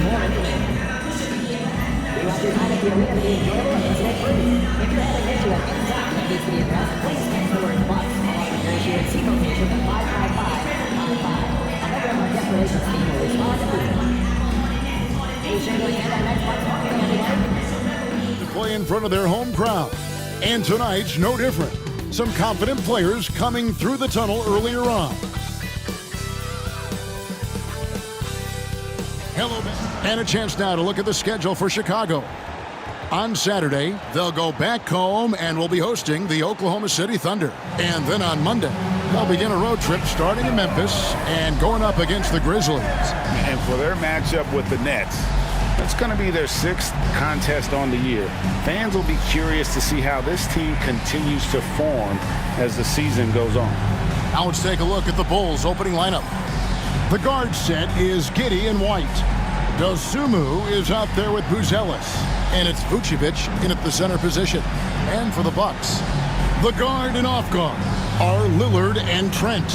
more information. We want your time at the arena to be enjoyable and incident-free. If you're having an issue at any time that needs to be addressed, please text the word BUCKS along with your issue and seat location to 55555. A member of our guest relations team will respond immediately. Be sure to attend our next BUCKS home game, everyone. To play in front of their home crowd. And tonight's no different. Some confident players coming through the tunnel earlier on. Hello, and a chance now to look at the schedule for Chicago. On Saturday, they'll go back home and will be hosting the Oklahoma City Thunder. And then on Monday, they'll begin a road trip starting in Memphis and going up against the Grizzlies. And for their matchup with the Nets, it's going to be their 6th contest on the year. Fans will be curious to see how this team continues to form as the season goes on. Now let's take a look at the Bulls' opening lineup. The guard set is Giddey and White. Dosunmu is out there with Buzelis. And it's Vucevic in at the center position. And for the Bucks, the guard and off guard are Lillard and Trent.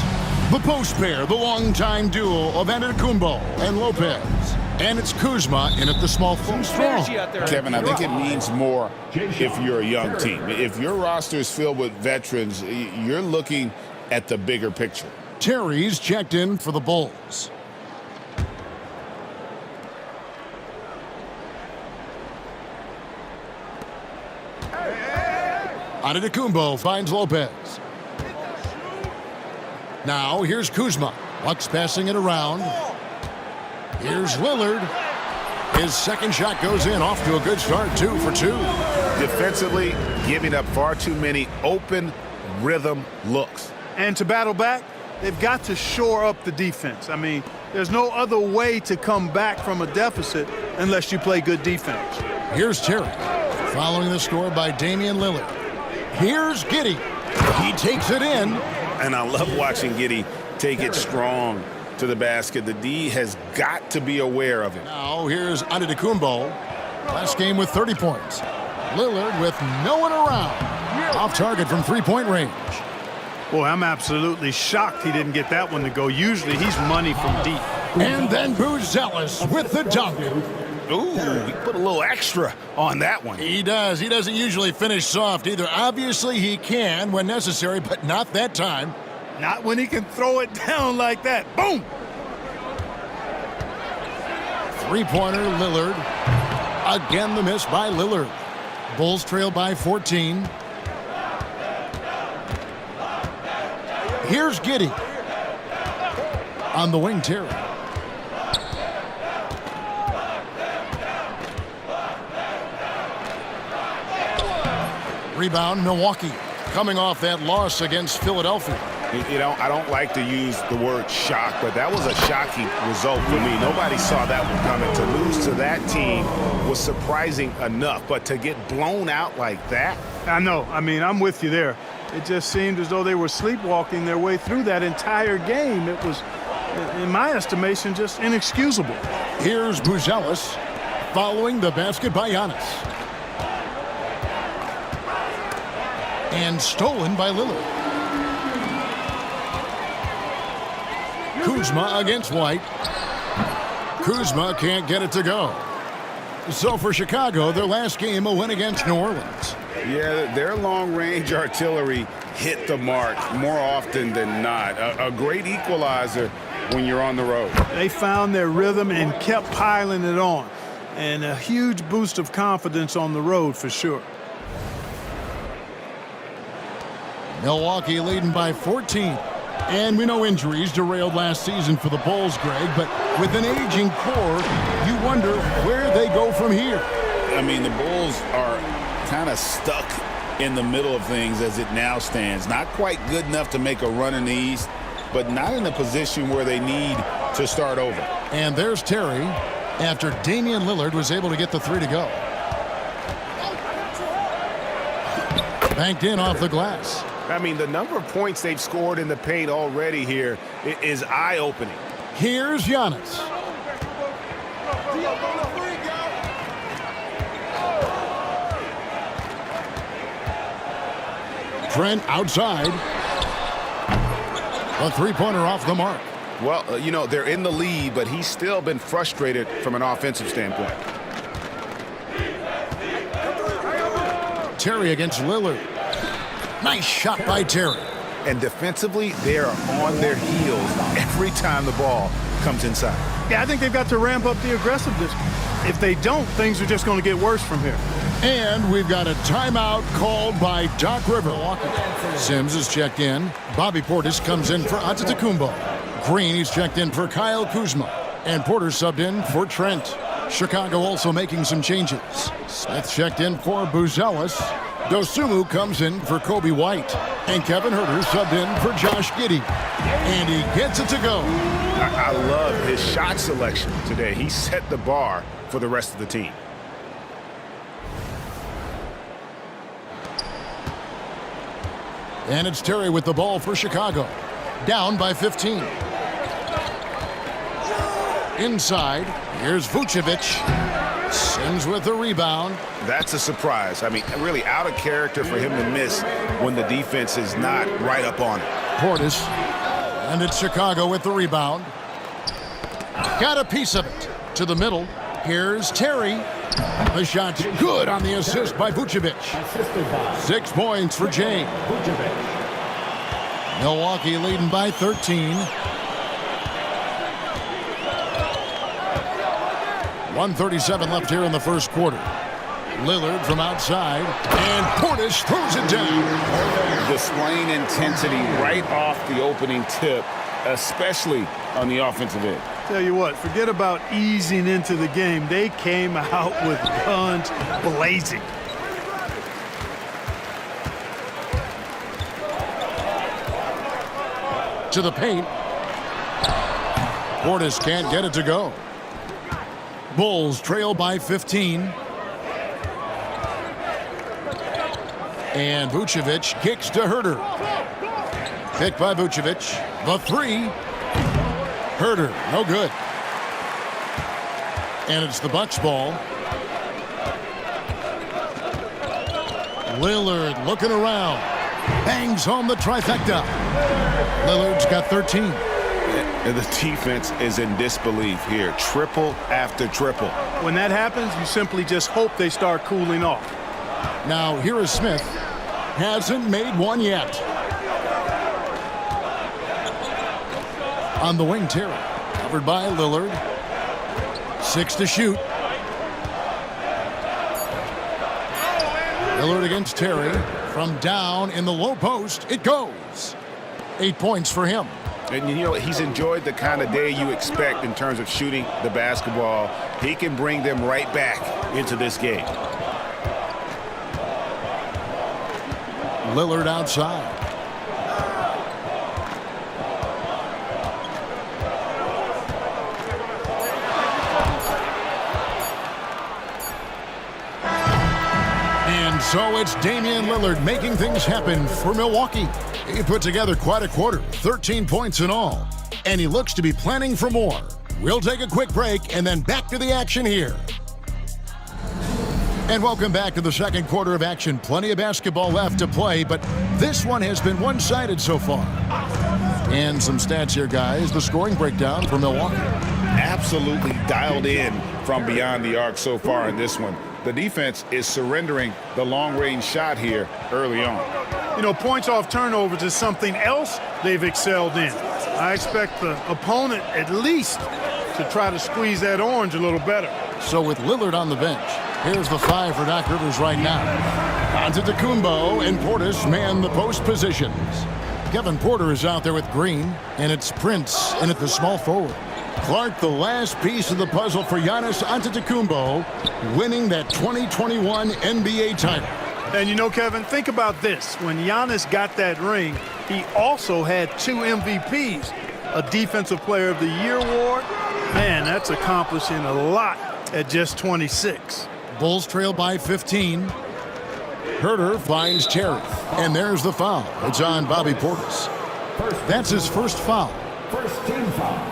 The post pair, the longtime duo of Antetokounmpo and Lopez. And it's Kuzma in at the small full strong. Kevin, I think it means more if you're a young team. If your roster is filled with veterans, you're looking at the bigger picture. Terry's checked in for the Bulls. Antetokounmpo finds Lopez. Now here's Kuzma. Bucks passing it around. Here's Lillard. His second shot goes in, off to a good start, 2 for 2. Defensively, giving up far too many open rhythm looks. And to battle back, they've got to shore up the defense. I mean, there's no other way to come back from a deficit unless you play good defense. Here's Terry, following the score by Damian Lillard. Here's Giddey. He takes it in. And I love watching Giddey take it strong to the basket. The D has got to be aware of him. Now here's Antetokounmpo. Last game with 30 points. Lillard with no one around. Off target from three-point range. Boy, I'm absolutely shocked he didn't get that one to go. Usually he's money from deep. And then Buzelis with the dunk. Ooh, he put a little extra on that one. He does. He doesn't usually finish soft either. Obviously he can when necessary, but not that time. Not when he can throw it down like that. Boom! Three-pointer, Lillard. Again, the miss by Lillard. Bulls trail by 14. Here's Giddey. On the wing, Terry. Rebound, Milwaukee. Coming off that loss against Philadelphia. You know, I don't like to use the word shock, but that was a shocking result for me. Nobody saw that one coming. To lose to that team was surprising enough, but to get blown out like that? I know. I mean, I'm with you there. It just seemed as though they were sleepwalking their way through that entire game. It was, in my estimation, just inexcusable. Here's Buzelis following the basket by Giannis. And stolen by Lillard. Kuzma against White. Kuzma can't get it to go. So for Chicago, their last game a win against New Orleans. Yeah, their long-range artillery hit the mark more often than not. A great equalizer when you're on the road. They found their rhythm and kept piling it on. And a huge boost of confidence on the road for sure. Milwaukee leading by 14. And we know injuries derailed last season for the Bulls, Greg, but with an aging core, you wonder where they go from here. I mean, the Bulls are kind of stuck in the middle of things as it now stands. Not quite good enough to make a run in the East, but not in a position where they need to start over. And there's Terry after Damian Lillard was able to get the three to go. Banked in off the glass. I mean, the number of points they've scored in the paint already here is eye-opening. Here's Giannis. Trent outside. A three-pointer off the mark. Well, you know, they're in the lead, but he's still been frustrated from an offensive standpoint. Terry against Lillard. Nice shot by Terry. And defensively, they are on their heels every time the ball comes inside. Yeah, I think they've got to ramp up the aggressiveness. If they don't, things are just going to get worse from here. And we've got a timeout called by Doc Rivers. Sims is checked in. Bobby Portis comes in for Antetokounmpo. Green is checked in for Kyle Kuzma. And Porter subbed in for Trent. Chicago also making some changes. Smith checked in for Buzelis. Dosumu comes in for Kobe White. And Kevin Huerter subbed in for Josh Giddey. And he gets it to go. I love his shot selection today. He set the bar for the rest of the team. And it's Terry with the ball for Chicago. Down by 15. Inside, here's Vucevic. Sims with the rebound. That's a surprise. I mean, really out of character for him to miss when the defense is not right up on it. Portis. And it's Chicago with the rebound. Got a piece of it. To the middle. Here's Terry. The shot's good on the assist by Vucevic. 6 points for James. Milwaukee leading by 13. 1:37 left here in the first quarter. Lillard from outside, and Portis throws it down. Displaying intensity right off the opening tip, especially on the offensive end. Tell you what, forget about easing into the game. They came out with guns blazing. To the paint. Portis can't get it to go. Bulls trail by 15. And Vucevic kicks to Huerter. Pick by Vucevic. The three. Huerter, no good. And it's the Bucks ball. Lillard looking around. Bangs home the trifecta. Lillard's got 13. And the defense is in disbelief here. Triple after triple. When that happens, you simply just hope they start cooling off. Now, here is Smith. Hasn't made one yet. On the wing, Terry. Covered by Lillard. 6 to shoot. Lillard against Terry. From down in the low post, it goes. 8 points for him. And you know, he's enjoyed the kind of day you expect in terms of shooting the basketball. He can bring them right back into this game. Lillard outside. And so it's Damian Lillard making things happen for Milwaukee. He put together quite a quarter, 13 points in all. And he looks to be planning for more. We'll take a quick break and then back to the action here. And welcome back to the second quarter of action. Plenty of basketball left to play, but this one has been one-sided so far. And some stats here, guys. The scoring breakdown for Milwaukee. Absolutely dialed in from beyond the arc so far in this one. The defense is surrendering the long-range shot here early on. You know, points off turnovers is something else they've excelled in. I expect the opponent at least to try to squeeze that orange a little better. So with Lillard on the bench, here's the 5 for Doc Rivers right now. Antetokounmpo and Portis man the post positions. Kevin Porter is out there with Green, and it's Prince in at the small forward. Clark, the last piece of the puzzle for Giannis Antetokounmpo, winning that 2021 NBA title. And you know, Kevin, think about this. When Giannis got that ring, he also had 2 MVPs, a Defensive Player of the Year award. Man, that's accomplishing a lot at just 26. Bulls trail by 15. Huerter finds Terry. And there's the foul. It's on Bobby Portis. That's his first foul. First team foul.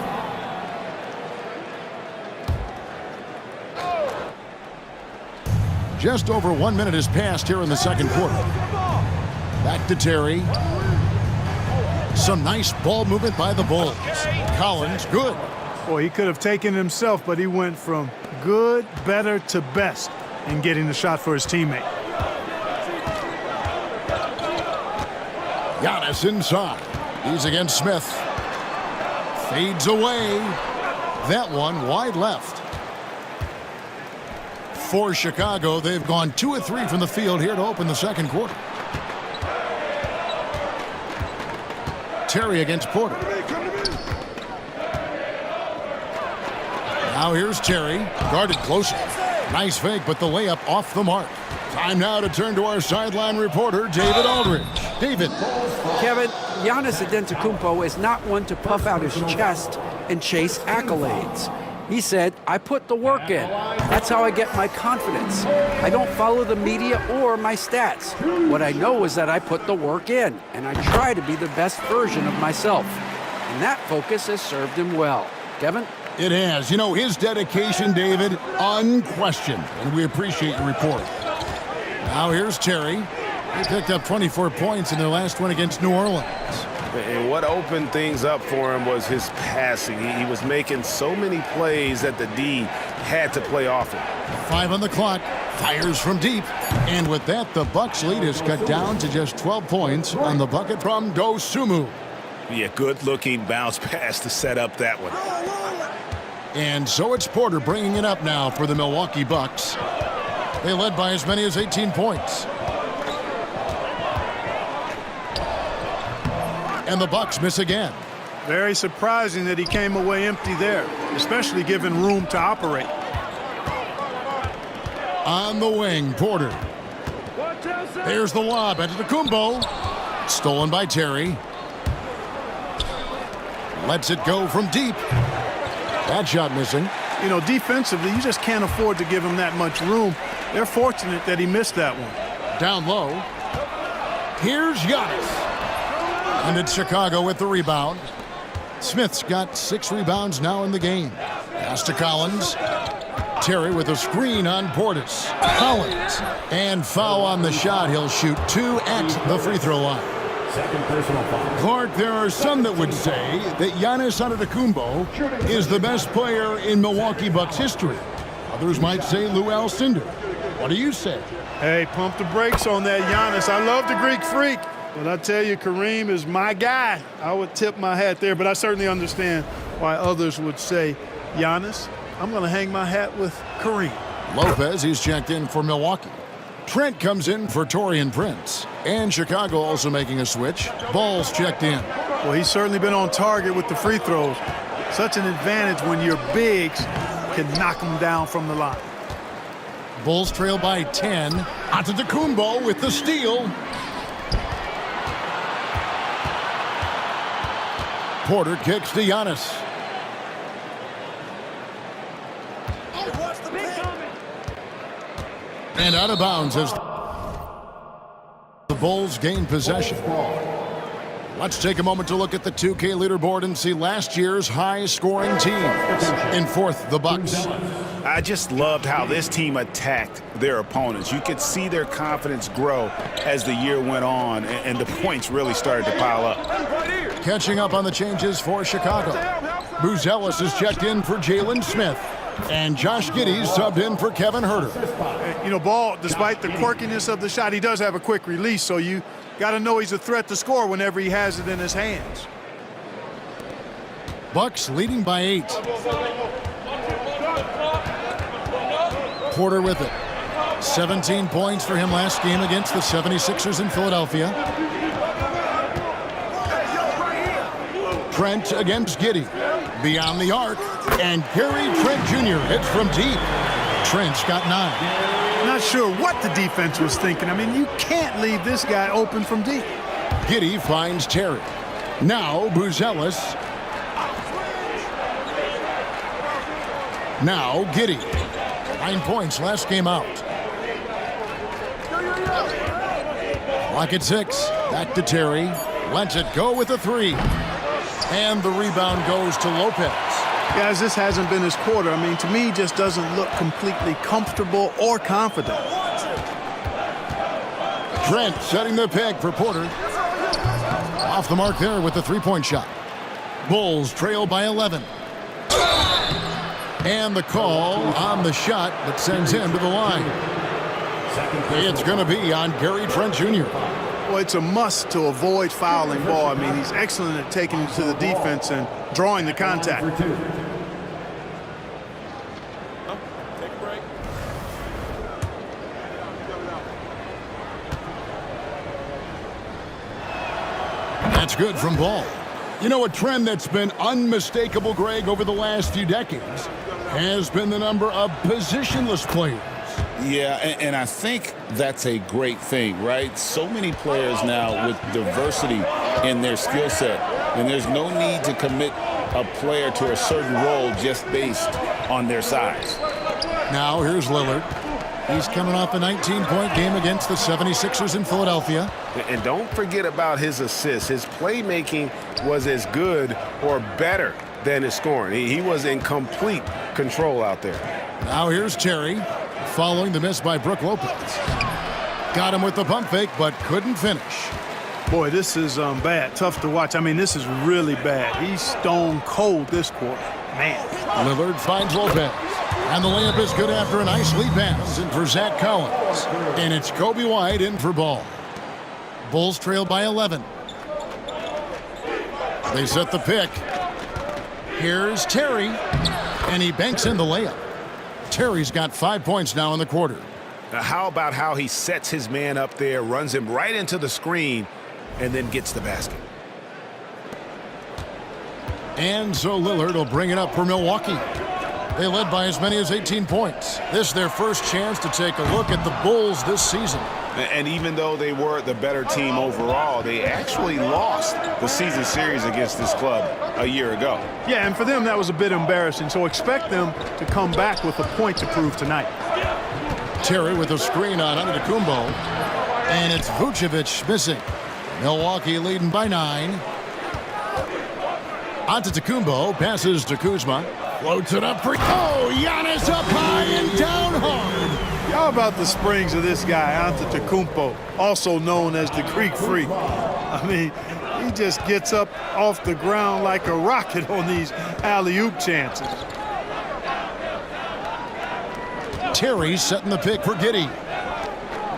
Just over 1 minute has passed here in the second quarter. Back to Terry. Some nice ball movement by the Bulls. Collins, good. Boy, he could have taken it himself, but he went from good, better to best in getting the shot for his teammate. Giannis inside. He's against Smith. Fades away. That one wide left. For Chicago, they've gone 2 of 3 from the field here to open the second quarter. Terry against Porter. Now here's Terry, guarded closer. Nice fake, but the layup off the mark. Time now to turn to our sideline reporter, David Aldridge. David. Kevin, Giannis Antetokounmpo is not one to puff out his chest and chase accolades. He said, I put the work in. That's how I get my confidence. I don't follow the media or my stats. What I know is that I put the work in, and I try to be the best version of myself. And that focus has served him well. Kevin? It has. You know, his dedication, David, unquestioned. And we appreciate your report. Now here's Terry. He picked up 24 points in their last one against New Orleans. And what opened things up for him was his passing. He was making so many plays that the D had to play off him. 5 on the clock. Fires from deep. And with that, the Bucks lead is cut down to just 12 points on the bucket from Dosunmu. Yeah, good-looking bounce pass to set up that one. And so it's Porter bringing it up now for the Milwaukee Bucks. They led by as many as 18 points. And the Bucks miss again. Very surprising that he came away empty there, especially given room to operate. On the wing, Porter. There's the lob Antetokounmpo. Stolen by Terry. Lets it go from deep. That shot missing. You know, defensively, you just can't afford to give him that much room. They're fortunate that he missed that one. Down low. Here's Giannis. And it's Chicago with the rebound. Smith's got 6 rebounds now in the game. Pass to Collins. Terry with a screen on Portis. Collins. And foul on the shot. He'll shoot 2 at the free throw line. Second personal foul. Clark, there are some that would say that Giannis Antetokounmpo is the best player in Milwaukee Bucks history. Others might say Lou Alcindor. What do you say? Hey, pump the brakes on that, Giannis. I love the Greek Freak, but I tell you, Kareem is my guy. I would tip my hat there, but I certainly understand why others would say, Giannis, I'm going to hang my hat with Kareem. Lopez, he's checked in for Milwaukee. Trent comes in for Taurean Prince. And Chicago also making a switch. Ball's checked in. Well, he's certainly been on target with the free throws. Such an advantage when your bigs can knock them down from the line. Bulls trail by 10. Antetokounmpo with the steal. Porter kicks to Giannis. And out of bounds as the Bulls gain possession. Let's take a moment to look at the 2K leaderboard and see last year's high-scoring teams. In fourth, the Bucks. I just loved how this team attacked their opponents. You could see their confidence grow as the year went on, and the points really started to pile up. Catching up on the changes for Chicago. Buzelis is checked in for Jalen Smith. And Josh Giddey subbed in for Kevin Huerter. You know, Ball, despite the quirkiness of the shot, he does have a quick release, so you got to know he's a threat to score whenever he has it in his hands. Bucks leading by 8. Porter with it. 17 points for him last game against the 76ers in Philadelphia. Trent against Giddey. Beyond the arc. And Gary Trent Jr. hits from deep. Trent's got 9. Not sure what the defense was thinking. I mean, you can't leave this guy open from deep. Giddey finds Terry. Now Buzelis. Now Giddey. 9 points last game out. Lock at 6. Back to Terry. Lets it go with a 3. And the rebound goes to Lopez. Guys, this hasn't been his quarter. I mean, to me, he just doesn't look completely comfortable or confident. Trent setting the peg for Porter. Off the mark there with the three-point shot. Bulls trail by 11. And the call on the shot that sends him to the line. It's going to be on Gary Trent Jr. Well, it's a must to avoid fouling ball. I mean, he's excellent at taking it to the defense and drawing the contact. That's good from Ball. You know, a trend that's been unmistakable, Greg, over the last few decades has been the number of positionless players. Yeah, and I think that's a great thing, right? So many players now with diversity in their skill set, and there's no need to commit a player to a certain role just based on their size. Now here's Lillard. He's coming off a 19-point game against the 76ers in Philadelphia. And don't forget about his assists. His playmaking was as good or better than his scoring. He was in complete control out there. Now here's Terry, following the miss by Brook Lopez. Got him with the pump fake, but couldn't finish. Boy, this is bad. Tough to watch. I mean, this is really bad. He's stone cold this quarter. Man. Lillard finds Lopez. And the layup is good after a nice lead pass in for Zach Collins. And it's Kobe White in for Ball. Bulls trail by 11. They set the pick. Here's Terry. And he banks in the layup. Terry's got 5 points now in the quarter. Now, how about how he sets his man up there, runs him right into the screen, and then gets the basket. And so Lillard will bring it up for Milwaukee. They led by as many as 18 points. This is their first chance to take a look at the Bulls this season. And even though they were the better team overall, they actually lost the season series against this club a year ago. Yeah, and for them, that was a bit embarrassing. So expect them to come back with a point to prove tonight. Terry with a screen on Antetokounmpo. And it's Vucevic missing. Milwaukee leading by 9. Antetokounmpo passes to Kuzma. Floats it up for... Oh, Giannis up high and down hard. How about the springs of this guy, Antetokounmpo, also known as the Greek Freak? I mean, he just gets up off the ground like a rocket on these alley-oop chances. Terry setting the pick for Giddey.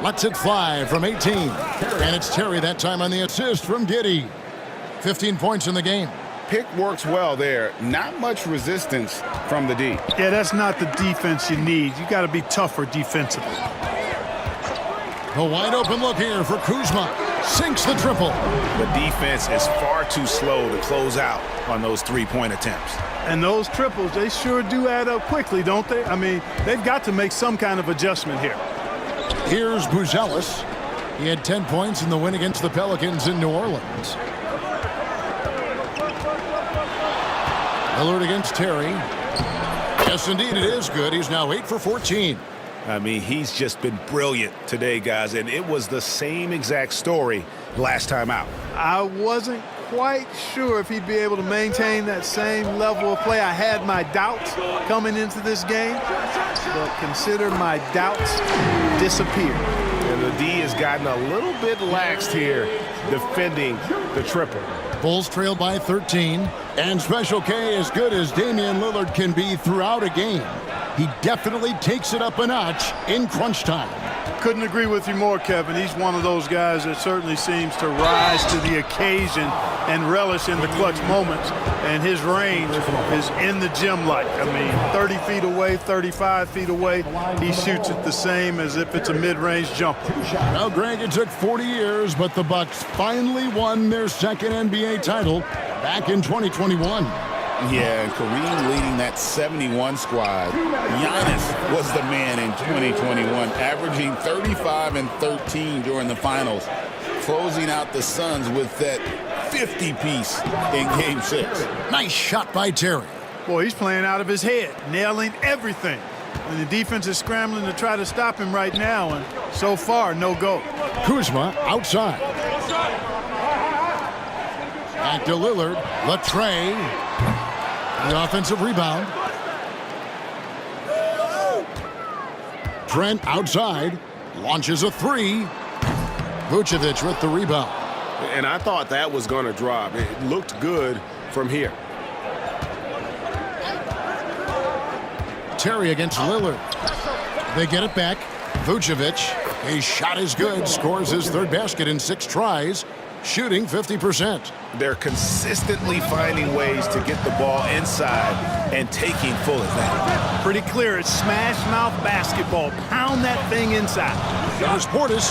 Lets it fly from 18. And it's Terry that time on the assist from Giddey. 15 points in the game. Pick works well there. Not much resistance from the D. Yeah, that's not the defense you need. You got to be tougher defensively. A wide open look here for Kuzma. Sinks the triple. The defense is far too slow to close out on those three-point attempts. And those triples, they sure do add up quickly, don't they? I mean, they've got to make some kind of adjustment here. Here's Buzelis. He had 10 points in the win against the Pelicans in New Orleans. Lillard against Terry. Yes, indeed, it is good. He's now 8 for 14. I mean, he's just been brilliant today, guys, and it was the same exact story last time out. I wasn't quite sure if he'd be able to maintain that same level of play. I had my doubts coming into this game, but consider my doubts disappeared. And the D has gotten a little bit laxed here defending the triple. Bulls trail by 13. And Special K, as good as Damian Lillard can be throughout a game, he definitely takes it up a notch in crunch time. Couldn't agree with you more, Kevin. He's one of those guys that certainly seems to rise to the occasion and relish in the clutch moments. And his range is in the gym like. I mean, 30 feet away, 35 feet away, he shoots it the same as if it's a mid-range jumper. Now, Greg, it took 40 years, but the Bucks finally won their second NBA title back in 2021. Yeah, and Kareem leading that 71 squad. Giannis was the man in 2021, averaging 35 and 13 during the finals, closing out the Suns with that 50-piece in Game 6. Nice shot by Terry. Boy, he's playing out of his head, nailing everything. And the defense is scrambling to try to stop him right now, and so far, no go. Kuzma outside. Back to Lillard. Latrey. The offensive rebound. Trent outside. Launches a three. Vucevic with the rebound. And I thought that was going to drop. It looked good from here. Terry against Lillard. They get it back. Vucevic, his shot is good, scores his third basket in 6 tries, shooting 50%. They're consistently finding ways to get the ball inside and taking full advantage. Pretty clear. It's smash mouth basketball. Pound that thing inside. There's Portis.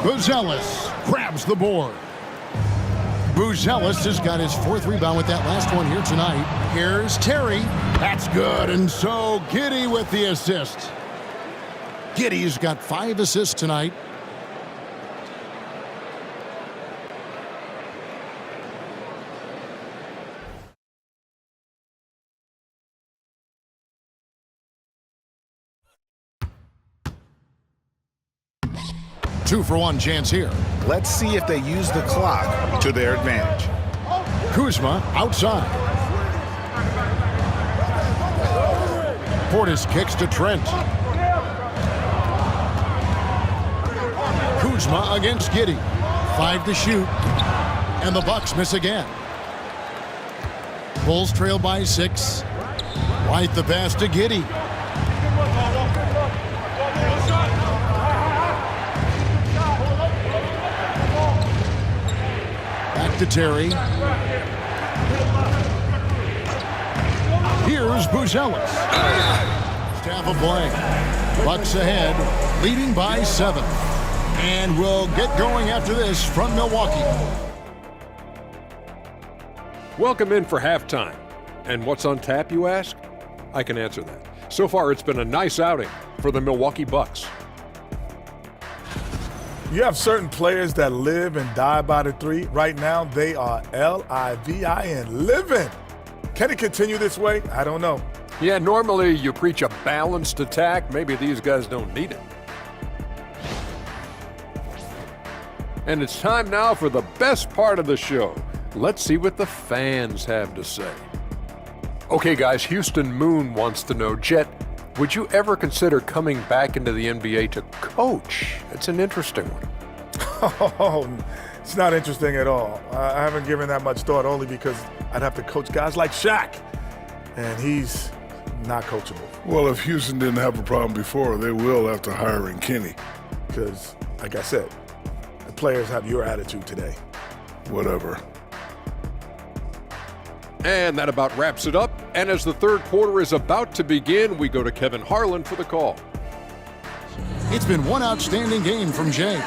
Buzelis grabs the board. Buzelis has got his 4th rebound with that last one here tonight. Here's Terry. That's good, and so Giddey with the assist. Giddey's got 5 assists tonight. Two-for-one chance here. Let's see if they use the clock to their advantage. Kuzma outside. Portis kicks to Trent. Kuzma against Giddey. 5 to shoot. And the Bucks miss again. Bulls trail by 6. White the pass to Giddey. Back to Terry. Here's Buzelis. Staff of play. Bucks ahead, leading by 7. And we'll get going after this from Milwaukee. Welcome in for halftime. And what's on tap, you ask? I can answer that. So far, it's been a nice outing for the Milwaukee Bucks. You have certain players that live and die by the 3. Right now, they are L-I-V-I-N, living. Can it continue this way? I don't know. Yeah, normally you preach a balanced attack. Maybe these guys don't need it. And it's time now for the best part of the show. Let's see what the fans have to say. Okay, guys, Houston Moon wants to know, Jet, would you ever consider coming back into the NBA to coach? It's an interesting one. Oh, it's not interesting at all. I haven't given that much thought, only because I'd have to coach guys like Shaq, and he's not coachable. Well, if Houston didn't have a problem before, they will after hiring Kenny. Because, like I said, the players have your attitude today. Whatever. And that about wraps it up. And as the third quarter is about to begin, we go to Kevin Harlan for the call. It's been one outstanding game from Jay.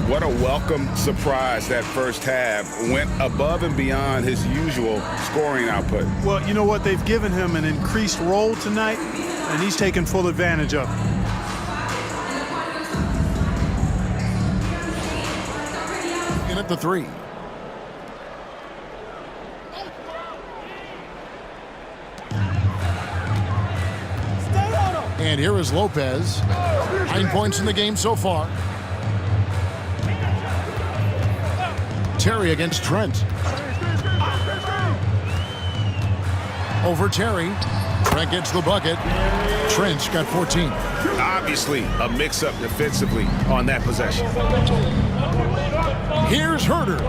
What a welcome surprise that first half. Went above and beyond his usual scoring output. Well, you know what? They've given him an increased role tonight, and he's taken full advantage of it. In at the 3. And here is Lopez. 9 points in the game so far. Terry against Trent. Over Terry. Trent gets the bucket. Trent's got 14. Obviously, a mix-up defensively on that possession. Here's Herter.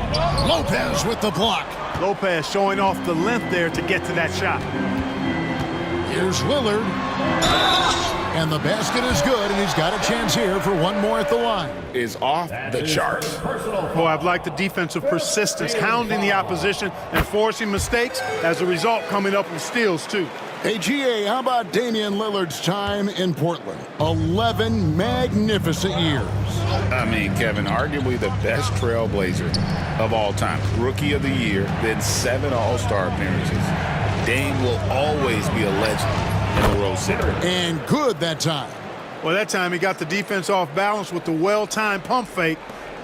Lopez with the block. Lopez showing off the length there to get to that shot. Here's Lillard. And the basket is good, and he's got a chance here for one more at the line. Is off the charts. Boy, I've liked the defensive persistence, hounding the opposition and forcing mistakes. As a result, coming up with steals, too. Hey, GA, how about Damian Lillard's time in Portland? 11 magnificent years. I mean, Kevin, arguably the best trailblazer of all time. Rookie of the year, then 7 All-Star appearances. Dame will always be a legend in the Rose City. And good that time. Well, that time he got the defense off balance with the well-timed pump fake.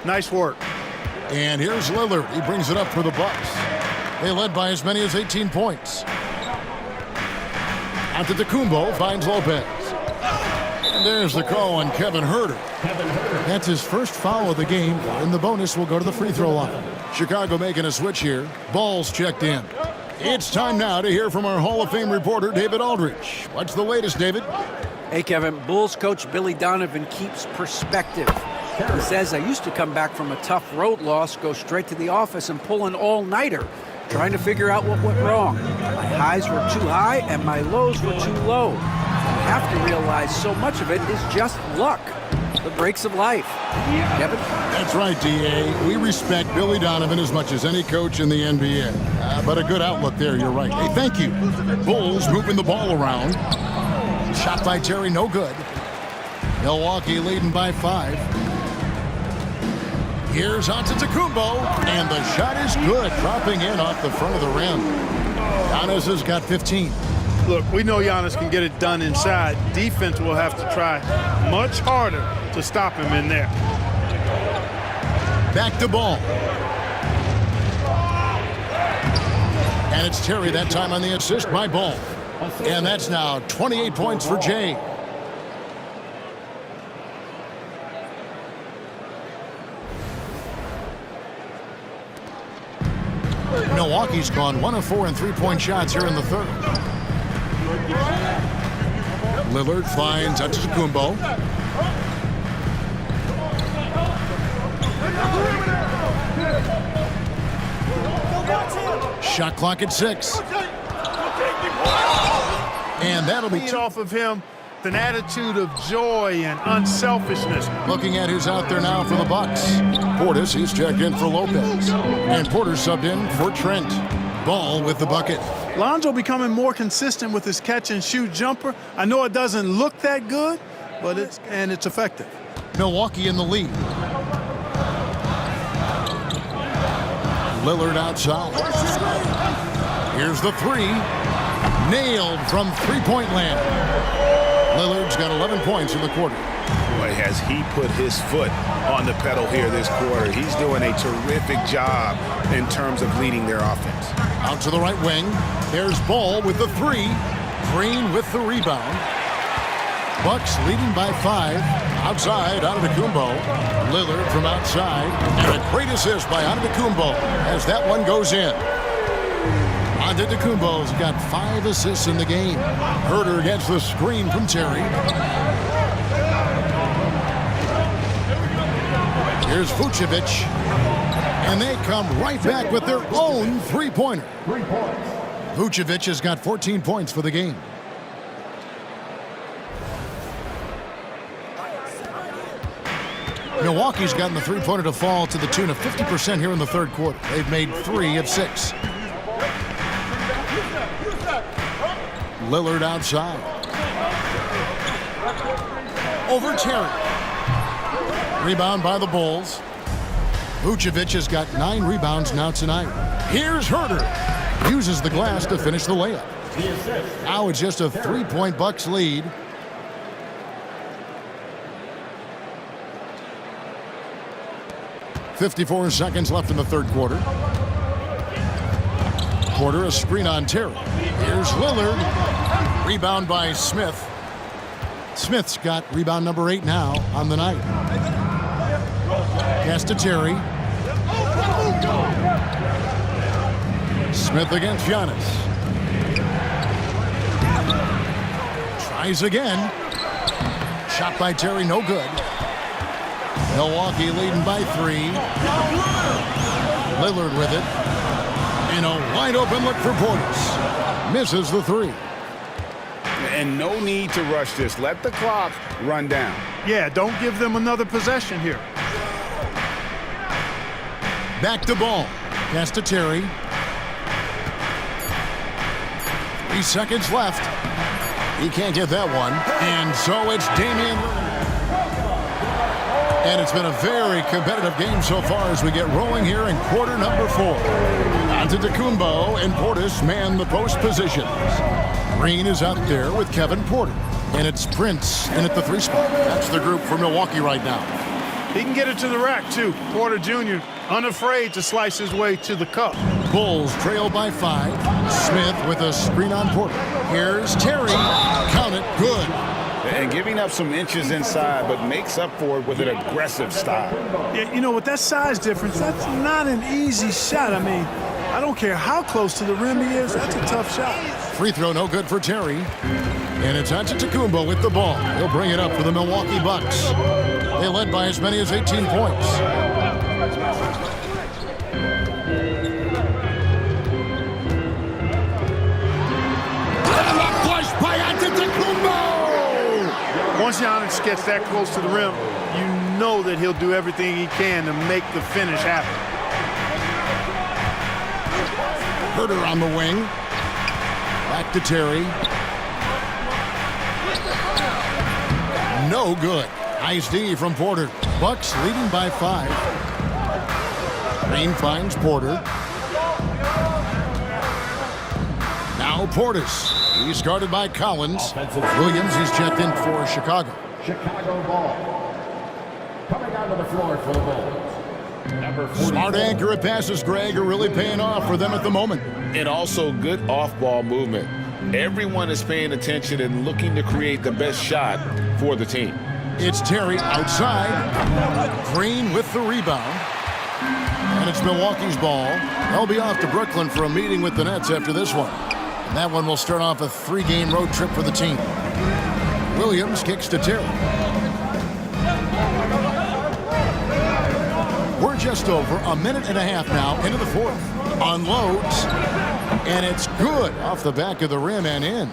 Nice work. And here's Lillard. He brings it up for the Bucks. They led by as many as 18 points. Antetokounmpo finds Lopez. And there's the call on Kevin Herter. That's his first foul of the game, and the bonus will go to the free throw line. Chicago making a switch here. Ball's checked in. It's time now to hear from our Hall of Fame reporter, David Aldridge. What's the latest, David? Hey, Kevin, Bulls coach Billy Donovan keeps perspective. He says, I used to come back from a tough road loss, go straight to the office and pull an all-nighter, trying to figure out what went wrong. My highs were too high and my lows were too low. You have to realize so much of it is just luck. The breaks of life. Kevin? That's right, D.A. We respect Billy Donovan as much as any coach in the NBA. But a good outlook there, you're right. Hey, thank you. Bulls moving the ball around. Shot by Terry, no good. Milwaukee leading by 5. Here's Antetokounmpo, and the shot is good, dropping in off the front of the rim. Giannis has got 15. Look, we know Giannis can get it done inside. Defense will have to try much harder to stop him in there. Back to Ball. And it's Terry that time on the assist by Ball. And that's now 28 points for Jay. Milwaukee's gone 1 of 4 in three-point shots here in the third. Lillard finds Antetokounmpo. Shot clock at 6. And that'll be off of him. An attitude of joy and unselfishness. Looking at who's out there now for the Bucks. Portis, he's checked in for Lopez. And Porter subbed in for Trent. Ball with the bucket. Lonzo becoming more consistent with his catch-and-shoot jumper. I know it doesn't look that good, but it's effective. Milwaukee in the lead. Lillard outside. Here's the 3. Nailed from three-point land. Lillard's got 11 points in the quarter. Boy, has he put his foot on the pedal here this quarter. He's doing a terrific job in terms of leading their offense. Out to the right wing. There's Ball with the 3. Green with the rebound. Bucks leading by 5. Outside, Antetokounmpo. Lillard from outside. And a great assist by Antetokounmpo as that one goes in. Antetokounmpo's got 5 assists in the game. Herter gets the screen from Terry. Here's Vucevic. And they come right back with their own three-pointer. Vucevic has got 14 points for the game. Milwaukee's gotten the three-pointer to fall to the tune of 50% here in the third quarter. They've made 3 of 6. Lillard outside. Over Terry. Rebound by the Bulls. Vucevic has got 9 rebounds now tonight. Here's Herter. Uses the glass to finish the layup. Now it's just a 3-point Bucks lead. .54 seconds left in the third quarter. Porter, a screen on Terry. Here's Lillard. Rebound by Smith. Smith's got rebound number 8 now on the night. Pass to Terry. Smith against Giannis. Tries again. Shot by Terry, no good. Milwaukee leading by 3. Lillard with it. And a wide open look for Portis. Misses the 3. And no need to rush this. Let the clock run down. Yeah, don't give them another possession here. Back to Ball. Pass to Terry. 3 seconds left. He can't get that one. And so it's Damian Lillard. And it's been a very competitive game so far as we get rolling here in quarter number 4. Antetokounmpo and Portis man the post positions. Green is out there with Kevin Porter. And it's Prince in at the 3 spot. That's the group for Milwaukee right now. He can get it to the rack, too. Porter Jr. unafraid to slice his way to the cup. Bulls trail by 5. Smith with a screen on Porter. Here's Terry. Count it. Good. And giving up some inches inside, but makes up for it with an aggressive style. Yeah, you know, with that size difference, that's not an easy shot. I mean, I don't care how close to the rim he is. That's a tough shot. Free throw no good for Terry. And it's Antetokounmpo with the ball. He'll bring it up for the Milwaukee Bucks. They led by as many as 18 points. Push by Antetokounmpo! Once Giannis gets that close to the rim, you know that he'll do everything he can to make the finish happen. Herter on the wing. Back to Terry. No good. Nice D from Porter. Bucks leading by 5. Green finds Porter. Now Portis. He's guarded by Collins. Williams, he's checked in for Chicago. Chicago ball. Coming onto the floor for the Bulls. Number 44. Smart, accurate passes, Greg, are really paying off for them at the moment. And also good off-ball movement. Everyone is paying attention and looking to create the best shot for the team. It's Terry outside. Green with the rebound. And it's Milwaukee's ball. They'll be off to Brooklyn for a meeting with the Nets after this one. And that one will start off a 3-game road trip for the team. Williams kicks to Terry. We're just over a minute and a half now into the fourth. Unloads. And it's good off the back of the rim and in.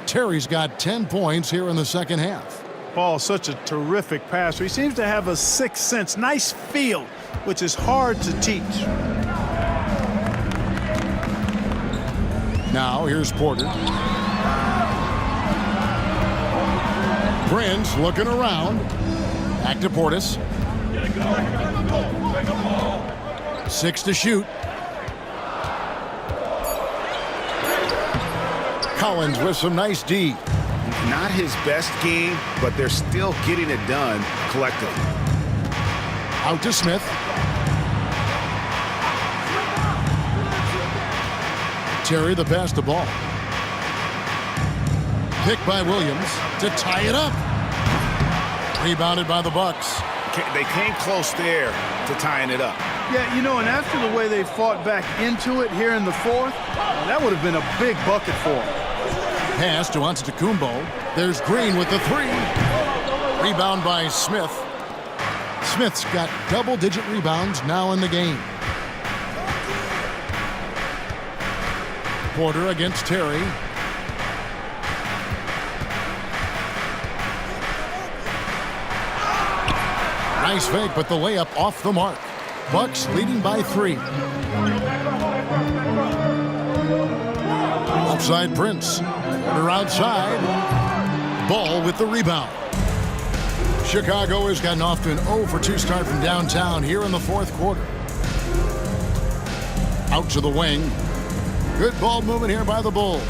Terry's got 10 points here in the second half. Paul's such a terrific passer. He seems to have a sixth sense, nice feel, which is hard to teach. Now here's Porter. Prince looking around. Back to Portis. 6 to shoot. Collins with some nice D. Not his best game, but they're still getting it done collectively. Out to Smith. Terry the pass to ball. Picked by Williams to tie it up. Rebounded by the Bucks. They came close there to tying it up. Yeah, you know, and after the way they fought back into it here in the fourth, that would have been a big bucket for them. Pass to Antetokounmpo. There's Green with the 3. Rebound by Smith. Smith's got double-digit rebounds now in the game. Porter against Terry. Nice fake, but the layup off the mark. Bucks leading by 3. Outside Prince. Porter outside. Ball with the rebound. Chicago has gotten off to an 0-for-2 start from downtown here in the fourth quarter. Out to the wing. Good ball movement here by the Bulls.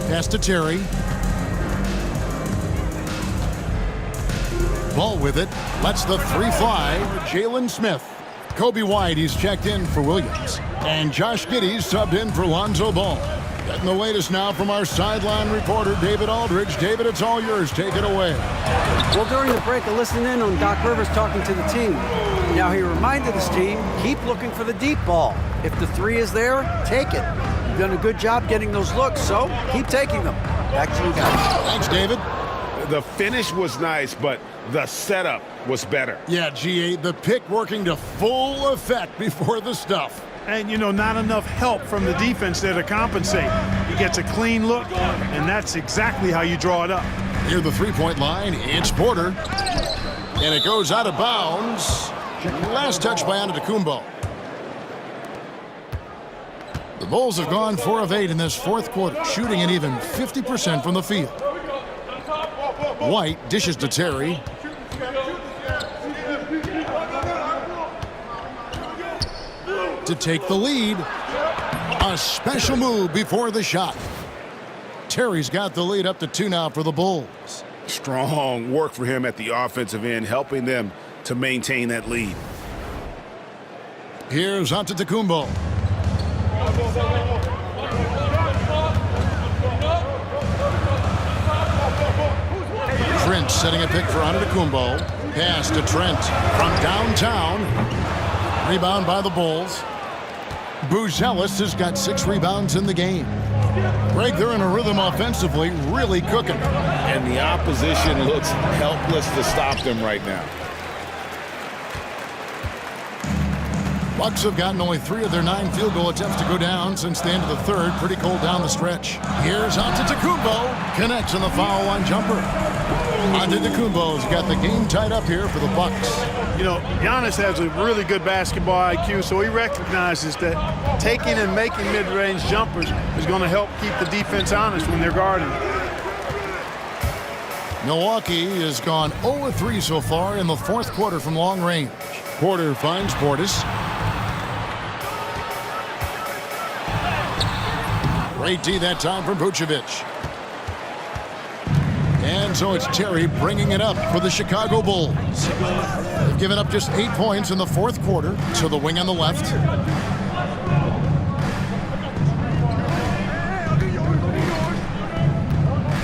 Pass to Terry. Ball with it. Lets the 3 fly. Jalen Smith. Kobe White, he's checked in for Williams. And Josh Giddey's subbed in for Lonzo Ball. Getting the latest now from our sideline reporter, David Aldridge. David, it's all yours. Take it away. Well, during the break, I listened in on Doc Rivers talking to the team. Now, he reminded his team, keep looking for the deep ball. If the 3 is there, take it. You've done a good job getting those looks, so keep taking them. Back to you guys. Thanks, David. The finish was nice, but the setup was better. Yeah, GA, the pick working to full effect before the stuff. And, you know, not enough help from the defense there to compensate. He gets a clean look, and that's exactly how you draw it up. Near the three-point line, it's Porter. And it goes out of bounds. Last touch by Antetokounmpo. The Bulls have gone 4 of 8 in this fourth quarter, shooting an even 50% from the field. White dishes to Terry. To take the lead. A special move before the shot. Terry's got the lead up to 2 now for the Bulls. Strong work for him at the offensive end, helping them to maintain that lead. Here's Antetokounmpo. Trent setting a pick for Antetokounmpo. Pass to Trent from downtown. Rebound by the Bulls. Buzelis has got 6 rebounds in the game. Greg, they're in a rhythm offensively, really cooking. And the opposition looks helpless to stop them right now. Bucks have gotten only 3 of their 9 field goal attempts to go down since the end of the third. Pretty cold down the stretch. Here's Antetokounmpo. Connects on the foul line jumper. Antetokounmpo's got the game tied up here for the Bucks. You know, Giannis has a really good basketball IQ, so he recognizes that taking and making mid-range jumpers is going to help keep the defense honest when they're guarding. Milwaukee has gone 0-3 so far in the 4th quarter from long range. Porter finds Portis. Great D that time from Vucevic. And so it's Terry bringing it up for the Chicago Bulls. They've given up just 8 points in the 4th quarter, so the wing on the left.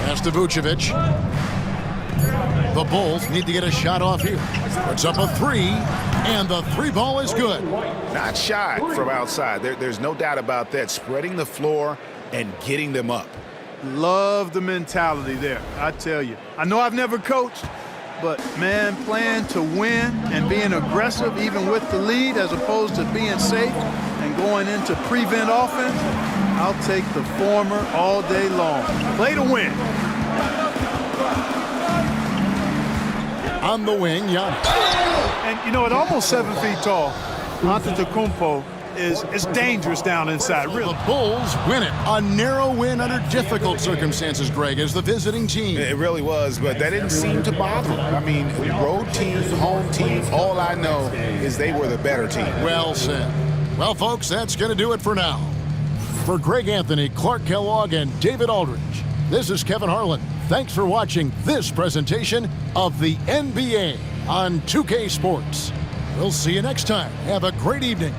Pass to Vucevic. The Bulls need to get a shot off here. Puts up a 3, and the 3 ball is good. Not shy from outside. There's no doubt about that. Spreading the floor and getting them up. Love the mentality there, I tell you. I know I've never coached, but, man, playing to win and being aggressive even with the lead as opposed to being safe and going into prevent offense, I'll take the former all day long. Play to win. On the wing, Giannis. And, you know, at almost 7 feet tall, Antetokounmpo is dangerous down inside, really. The Bulls win it. A narrow win under difficult circumstances, Greg, as the visiting team. It really was, but that didn't seem to bother them. I mean, road team, home team, all I know is they were the better team. Well said. Well, folks, that's going to do it for now. For Greg Anthony, Clark Kellogg, and David Aldridge, this is Kevin Harlan. Thanks for watching this presentation of the NBA on 2K Sports. We'll see you next time. Have a great evening.